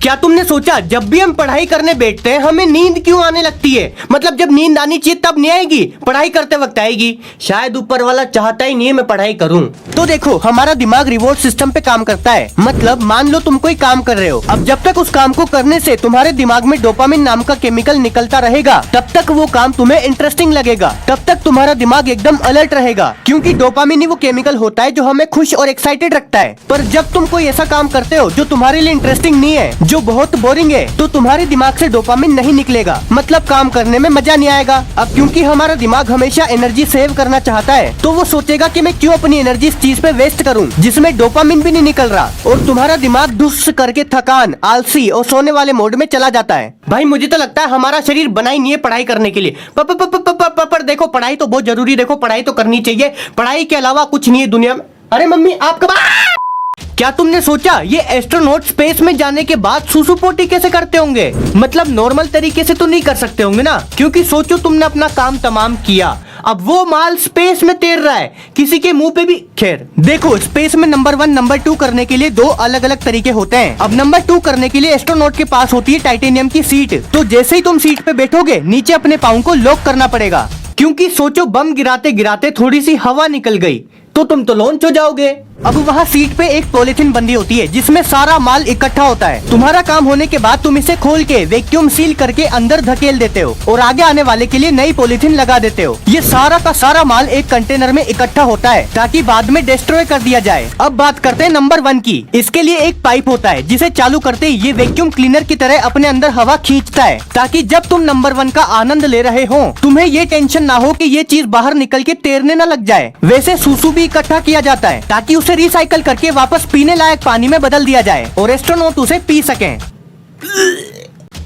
क्या तुमने सोचा जब भी हम पढ़ाई करने बैठते हैं हमें नींद क्यों आने लगती है? मतलब जब नींद आनी चाहिए तब नहीं आएगी, पढ़ाई करते वक्त आएगी। शायद ऊपर वाला चाहता ही नहीं है मैं पढ़ाई करूं। तो देखो हमारा दिमाग रिवॉर्ड सिस्टम पे काम करता है। मतलब मान लो तुम कोई काम कर रहे हो, अब जब तक उस काम को करने से तुम्हारे दिमाग में डोपामिन नाम का केमिकल निकलता रहेगा तब तक वो काम तुम्हें इंटरेस्टिंग लगेगा, तब तक तुम्हारा दिमाग एकदम अलर्ट रहेगा, क्योंकि डोपामिन ही वो केमिकल होता है जो हमें खुश और एक्साइटेड रखता है। पर जब तुम कोई ऐसा काम करते हो जो तुम्हारे लिए इंटरेस्टिंग नहीं है, जो बहुत बोरिंग है, तो तुम्हारे दिमाग से डोपामिन नहीं निकलेगा, मतलब काम करने में मजा नहीं आएगा। अब क्योंकि हमारा दिमाग हमेशा एनर्जी सेव करना चाहता है तो वो सोचेगा कि मैं क्यों अपनी एनर्जी इस चीज पे वेस्ट करूं जिसमें डोपामिन भी नहीं निकल रहा, और तुम्हारा दिमाग दुस करके थकान, आलसी और सोने वाले मोड में चला जाता है। भाई मुझे तो लगता है हमारा शरीर बना ही नहीं है पढ़ाई करने के लिए। पर देखो पढ़ाई तो बहुत जरूरी है, देखो पढ़ाई तो करनी चाहिए, पढ़ाई के अलावा कुछ नहीं है दुनिया में। अरे मम्मी आप कब क्या तुमने सोचा ये एस्ट्रोनॉट स्पेस में जाने के बाद सुसु पोटी कैसे करते होंगे? मतलब नॉर्मल तरीके से तो नहीं कर सकते होंगे ना, क्योंकि सोचो तुमने अपना काम तमाम किया, अब वो माल स्पेस में तैर रहा है, किसी के मुंह पे भी। खैर देखो स्पेस में नंबर 1 नंबर 2 करने के लिए 2 अलग अलग तरीके होते हैं। अब नंबर 2 करने के लिए एस्ट्रोनॉट के पास होती है टाइटेनियम की सीट, तो जैसे ही तुम सीट पे बैठोगे नीचे अपने पाँव को लॉक करना पड़ेगा, क्योंकि सोचो बम गिराते गिराते थोड़ी सी हवा निकल गई तो तुम तो लॉन्च हो जाओगे। अब वहाँ सीट पे एक पॉलिथीन बंदी होती है जिसमें सारा माल इकट्ठा होता है। तुम्हारा काम होने के बाद तुम इसे खोल के वैक्यूम सील करके अंदर धकेल देते हो और आगे आने वाले के लिए नई पॉलिथीन लगा देते हो। ये सारा का सारा माल एक कंटेनर में इकट्ठा होता है ताकि बाद में डिस्ट्रॉय कर दिया जाए। अब बात करते हैं नंबर 1 की। इसके लिए एक पाइप होता है जिसे चालू करते ही ये वैक्यूम क्लीनर की तरह अपने अंदर हवा खींचता है, ताकि जब तुम नंबर 1 का आनंद ले रहे हो तुम्हें ये टेंशन ना हो कि ये चीज बाहर निकल के तैरने न लग जाए। वैसे सुसु भी इकट्ठा किया जाता है ताकि उसे रिसाइकल करके वापस पीने लायक पानी में बदल दिया जाए और एस्ट्रोनॉट उसे पी सकें।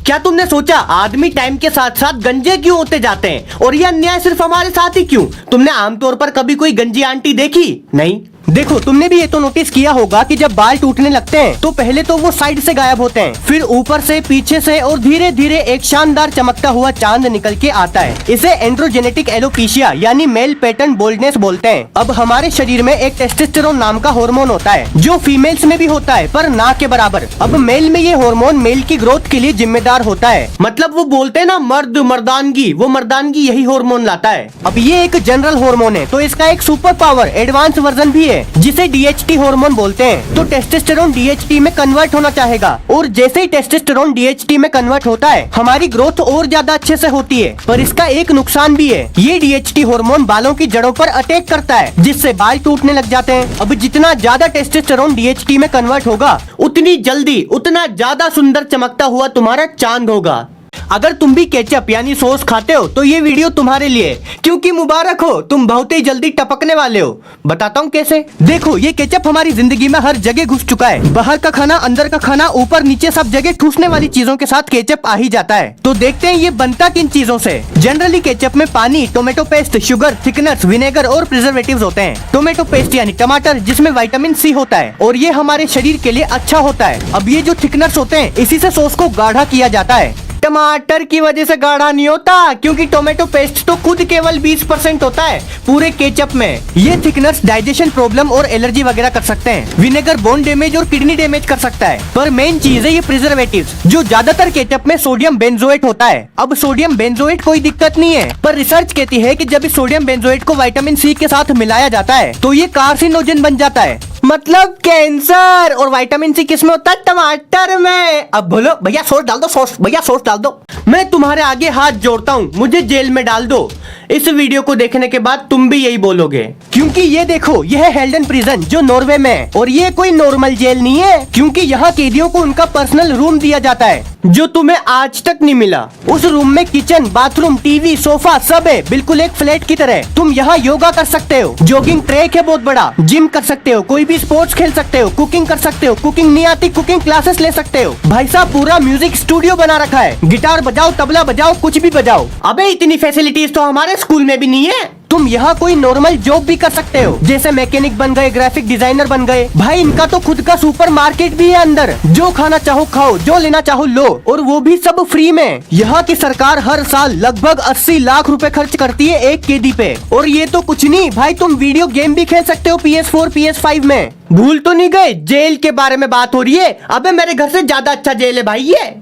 क्या तुमने सोचा आदमी टाइम के साथ साथ गंजे क्यों होते जाते हैं, और यह अन्याय सिर्फ हमारे साथ ही क्यों? तुमने आमतौर पर कभी कोई गंजी आंटी देखी? नहीं। देखो तुमने भी ये तो नोटिस किया होगा कि जब बाल टूटने लगते हैं तो पहले तो वो साइड से गायब होते हैं, फिर ऊपर से, पीछे से, और धीरे धीरे एक शानदार चमकता हुआ चांद निकल के आता है। इसे एंड्रोजेनेटिक एलोपेशिया यानी मेल पैटर्न बोल्डनेस बोलते हैं। अब हमारे शरीर में एक टेस्टोस्टेरोन नाम का हार्मोन होता है जो फीमेल्स में भी होता है पर ना के बराबर। अब मेल में ये हार्मोन मेल की ग्रोथ के लिए जिम्मेदार होता है। मतलब वो बोलते हैं ना मर्द मर्दानगी, वो मर्दानगी यही हार्मोन लाता है। अब ये एक जनरल हार्मोन है तो इसका एक सुपर पावर एडवांस वर्जन भी है जिसे DHT हार्मोन बोलते हैं। तो टेस्टोस्टेरोन DHT में कन्वर्ट होना चाहेगा, और जैसे ही टेस्टोस्टेरोन DHT में कन्वर्ट होता है हमारी ग्रोथ और ज्यादा अच्छे से होती है। पर इसका एक नुकसान भी है, ये DHT हार्मोन बालों की जड़ों पर अटैक करता है जिससे बाल टूटने लग जाते हैं। अब जितना ज्यादा टेस्टोस्टेरोन DHT में कन्वर्ट होगा उतनी जल्दी उतना ज्यादा सुंदर चमकता हुआ तुम्हारा चांद होगा। अगर तुम भी केचप यानी सॉस खाते हो तो ये वीडियो तुम्हारे लिए, क्योंकि मुबारक हो तुम बहुत ही जल्दी टपकने वाले हो। बताता हूँ कैसे। देखो ये केचप हमारी जिंदगी में हर जगह घुस चुका है, बाहर का खाना, अंदर का खाना, ऊपर नीचे सब जगह ठूसने वाली चीजों के साथ केचप आ ही जाता है। तो देखते हैं ये बनता किन चीजों से। जनरली केचप में पानी, tomato paste, sugar, thickeners, vinegar और प्रिजर्वेटिव्स होते हैं। टोमेटो पेस्ट यानी टमाटर जिसमें विटामिन C होता है और ये हमारे शरीर के लिए अच्छा होता है। अब ये जो थिकनर्स होते हैं इसी से सॉस को गाढ़ा किया जाता है। टमाटर की वजह से गाढ़ा नहीं होता, क्योंकि टोमेटो पेस्ट तो खुद केवल 20% होता है पूरे केचप में। ये थिकनेस डाइजेशन प्रॉब्लम और एलर्जी वगैरह कर सकते हैं। विनेगर बोन डैमेज और किडनी डैमेज कर सकता है। पर मेन चीज है ये प्रिजर्वेटिव्स, जो ज्यादातर केचप में सोडियम बेंजोएट होता है। अब सोडियम बेंजोएट कोई दिक्कत नहीं है, पर रिसर्च कहती है कि जब इस सोडियम बेंजोएट को विटामिन C के साथ मिलाया जाता है तो ये कार्सिनोजन बन जाता है, मतलब कैंसर। और विटामिन C किस में होता है? टमाटर में। अब बोलो भैया सॉस डाल दो, सॉस भैया सॉस डाल दो। मैं तुम्हारे आगे हाथ जोड़ता हूँ, मुझे जेल में डाल दो। इस वीडियो को देखने के बाद तुम भी यही बोलोगे, क्योंकि ये देखो यह है हेल्डन प्रिजन जो नॉर्वे में है, और ये कोई नॉर्मल जेल नहीं है, क्योंकि यहाँ कैदियों को उनका पर्सनल रूम दिया जाता है जो तुम्हें आज तक नहीं मिला। उस रूम में किचन, बाथरूम, टीवी, सोफा सब है, बिल्कुल एक फ्लैट की तरह। तुम यहाँ योगा कर सकते हो, जॉगिंग ट्रैक है बहुत बड़ा, जिम कर सकते हो, कोई भी स्पोर्ट्स खेल सकते हो, कुकिंग कर सकते हो, कुकिंग नहीं आती कुकिंग क्लासेस ले सकते हो। भाई साहब पूरा म्यूजिक स्टूडियो बना रखा है, गिटार बजाओ, तबला बजाओ, कुछ भी बजाओ। अबे इतनी फैसिलिटीज तो हमारे स्कूल में भी नहीं है। तुम यहाँ कोई नॉर्मल जॉब भी कर सकते हो, जैसे मैकेनिक बन गए, ग्राफिक डिजाइनर बन गए। भाई इनका तो खुद का सुपर मार्केट भी है अंदर, जो खाना चाहो खाओ, जो लेना चाहो लो, और वो भी सब फ्री में। यहाँ की सरकार हर साल लगभग 80 लाख रुपए खर्च करती है एक कैदी पे। और ये तो कुछ नहीं भाई, तुम वीडियो गेम भी खेल सकते हो PS4 PS5 में। भूल तो नहीं गए जेल के बारे में बात हो रही है? अबे मेरे घर से ज्यादा अच्छा जेल है भाई ये।